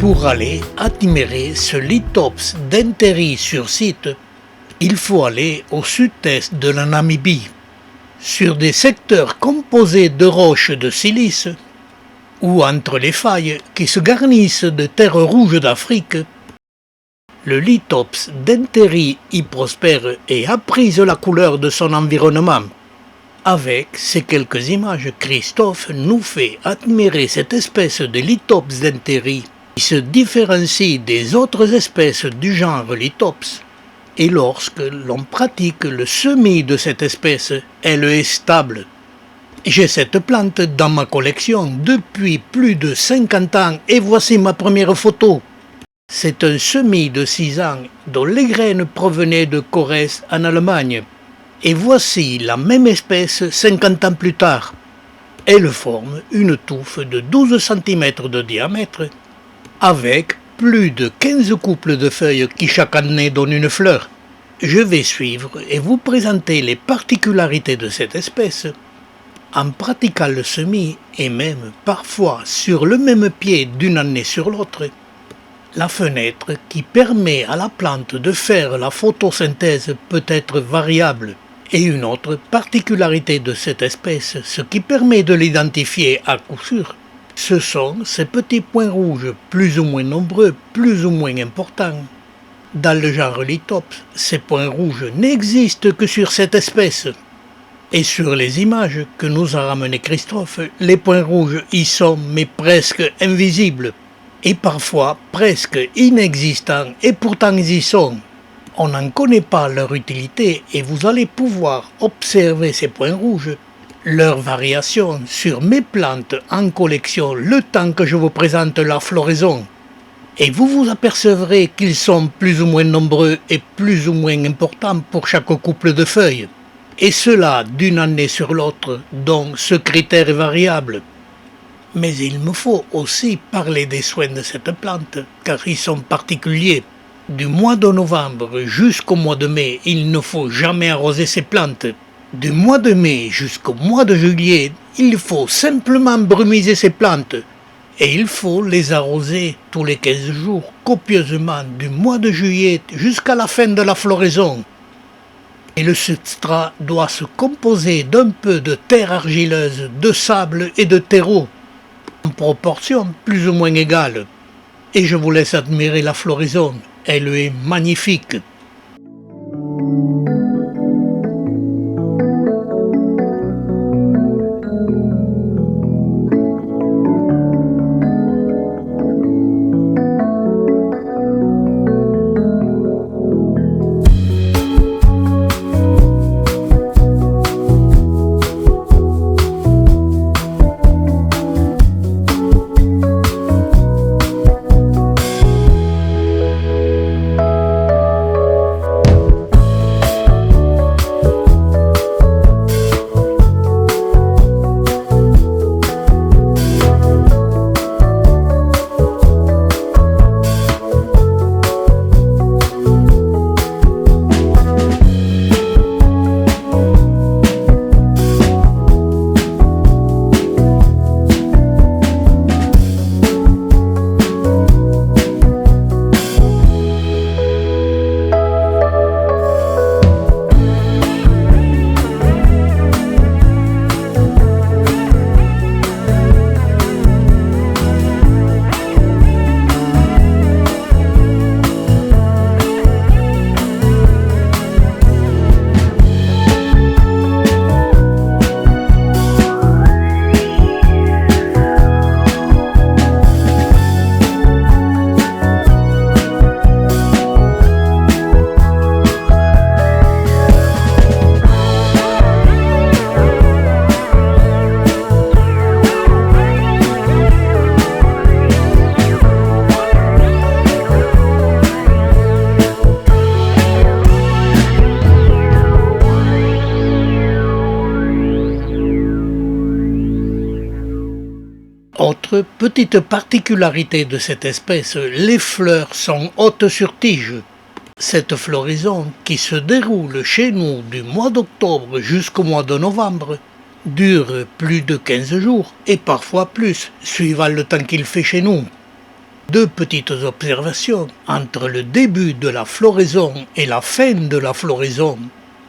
Pour aller admirer ce lithops d'Enteri sur site, il faut aller au sud-est de la Namibie, sur des secteurs composés de roches de silice, ou entre les failles qui se garnissent de terres rouges d'Afrique. Le lithops d'Enteri y prospère et apprise la couleur de son environnement. Avec ces quelques images, Christophe nous fait admirer cette espèce de lithops d'Enteri qui se différencie des autres espèces du genre lithops. Et lorsque l'on pratique le semis de cette espèce, elle est stable. J'ai cette plante dans ma collection depuis plus de 50 ans et voici ma première photo. C'est un semis de 6 ans dont les graines provenaient de Corrèze en Allemagne. Et voici la même espèce 50 ans plus tard. Elle forme une touffe de 12 cm de diamètre avec plus de 15 couples de feuilles qui chaque année donnent une fleur. Je vais suivre et vous présenter les particularités de cette espèce en pratiquant le semis et même parfois sur le même pied d'une année sur l'autre. La fenêtre qui permet à la plante de faire la photosynthèse peut être variable. Et une autre particularité de cette espèce, ce qui permet de l'identifier à coup sûr, ce sont ces petits points rouges plus ou moins nombreux, plus ou moins importants. Dans le genre lithops, ces points rouges n'existent que sur cette espèce. Et sur les images que nous a ramenées Christophe, les points rouges y sont mais presque invisibles. Et parfois presque inexistants, et pourtant ils y sont. On n'en connaît pas leur utilité et vous allez pouvoir observer ces points rouges, leur variation sur mes plantes en collection le temps que je vous présente la floraison. Et vous vous apercevrez qu'ils sont plus ou moins nombreux et plus ou moins importants pour chaque couple de feuilles. Et cela d'une année sur l'autre, donc ce critère est variable. Mais il me faut aussi parler des soins de cette plante, car ils sont particuliers. Du mois de novembre jusqu'au mois de mai, il ne faut jamais arroser ces plantes. Du mois de mai jusqu'au mois de juillet, il faut simplement brumiser ces plantes. Et il faut les arroser tous les 15 jours, copieusement, du mois de juillet jusqu'à la fin de la floraison. Et le substrat doit se composer d'un peu de terre argileuse, de sable et de terreau, en proportion plus ou moins égale. Et je vous laisse admirer la floraison. Elle est magnifique. Autre petite particularité de cette espèce, les fleurs sont hautes sur tige. Cette floraison, qui se déroule chez nous du mois d'octobre jusqu'au mois de novembre, dure plus de 15 jours et parfois plus, suivant le temps qu'il fait chez nous. Deux petites observations entre le début de la floraison et la fin de la floraison.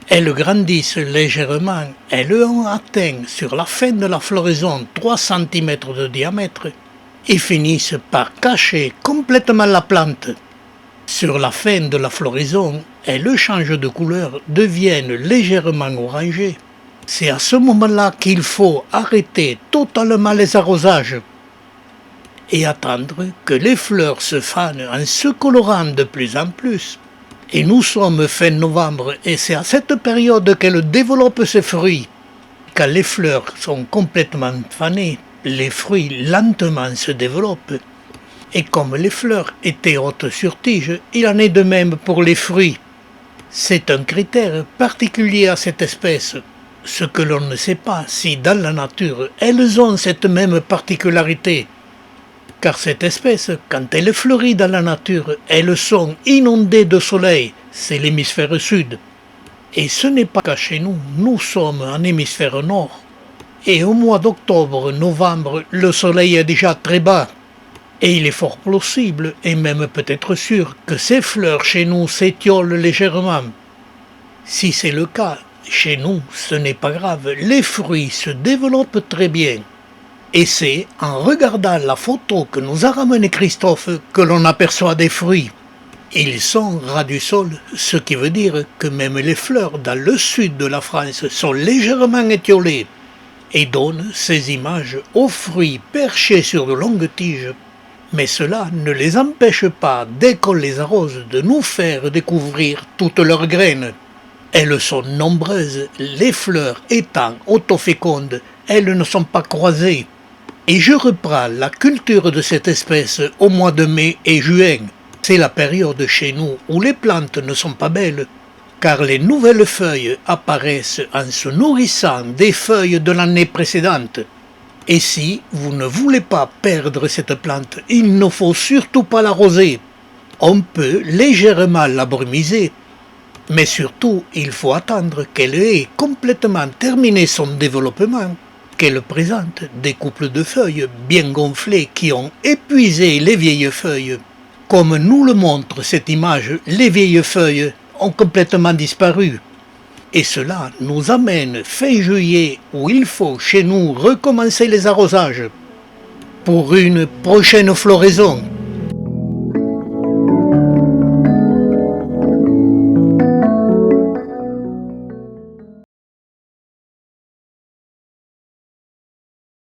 Elles grandissent légèrement, elles ont atteint sur la fin de la floraison 3 cm de diamètre et finissent par cacher complètement la plante. Sur la fin de la floraison, elles changent de couleur, deviennent légèrement orangées. C'est à ce moment-là qu'il faut arrêter totalement les arrosages et attendre que les fleurs se fanent en se colorant de plus en plus. Et nous sommes fin novembre et c'est à cette période qu'elles développent ses fruits. Quand les fleurs sont complètement fanées, les fruits lentement se développent. Et comme les fleurs étaient hautes sur tige, il en est de même pour les fruits. C'est un critère particulier à cette espèce. Ce que l'on ne sait pas si dans la nature elles ont cette même particularité. Car cette espèce, quand elle fleurit dans la nature, elles sont inondées de soleil, c'est l'hémisphère sud. Et ce n'est pas qu'à chez nous, nous sommes en hémisphère nord. Et au mois d'octobre, novembre, le soleil est déjà très bas. Et il est fort possible, et même peut-être sûr, que ces fleurs chez nous s'étiolent légèrement. Si c'est le cas, chez nous, ce n'est pas grave, les fruits se développent très bien. Et c'est en regardant la photo que nous a ramené Christophe que l'on aperçoit des fruits. Ils sont ras du sol, ce qui veut dire que même les fleurs dans le sud de la France sont légèrement étiolées et donnent ces images aux fruits perchés sur de longues tiges. Mais cela ne les empêche pas, dès qu'on les arrose, de nous faire découvrir toutes leurs graines. Elles sont nombreuses, les fleurs étant autofécondes, elles ne sont pas croisées. Et je reprends la culture de cette espèce au mois de mai et juin. C'est la période chez nous où les plantes ne sont pas belles, car les nouvelles feuilles apparaissent en se nourrissant des feuilles de l'année précédente. Et si vous ne voulez pas perdre cette plante, il ne faut surtout pas l'arroser. On peut légèrement la brumiser, mais surtout il faut attendre qu'elle ait complètement terminé son développement, qu'elle présente des couples de feuilles bien gonflées qui ont épuisé les vieilles feuilles. Comme nous le montre cette image, les vieilles feuilles ont complètement disparu. Et cela nous amène fin juillet où il faut chez nous recommencer les arrosages pour une prochaine floraison.